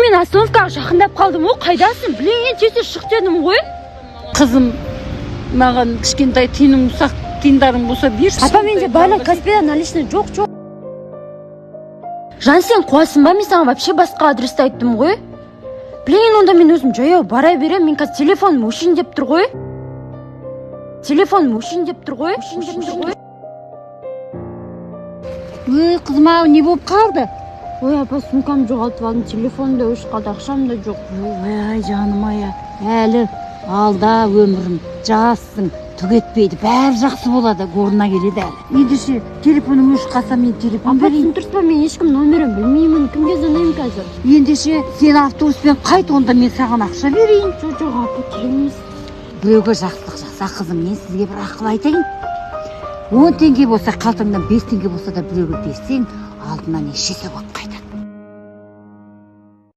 мен остановкаға жақындап қалдым. О, қайдасың? Білейін, тез шық дедім ғой. Қызым, маған кішкентай тиының ұсақ тиындарың болса берші. Апа, менде барлық Каспийда наличный жоқ. Жан, сен қуасың ба? Мен саған вообще басқа адресті айттым ғой. Білейін, онда мен өзім жаяу бара берем. Мен қазір телефоным өшін деп тұр ғой. Ой, қызым ау, не болып қалды? Ой, апа, сумкам жоғалтып алдым, телефон да өшіп қалды, ақшам да жоқ. Ой, жаным ая, әлі алда өмірім, жассың, түк етпейді, бәрі жақсы болады, орнына келеді әлі. Ендеше телефоның өшіп қалса мен телефон берейін. Апа, тұрыспа, мен ешкім номерін білмеймін, кімге звондаймын қазір? Ендеше сен автобуспен қайт, онда мен саған ақша берейін. Жоқ, апа, келеміз. Біреуге жақсылық жаса, қызым, мен сізге бір ақыл айтайын. 10 теңге болса, қалтаңдан 5 теңге болса да біреуге берсең, алдынан ешесі болады.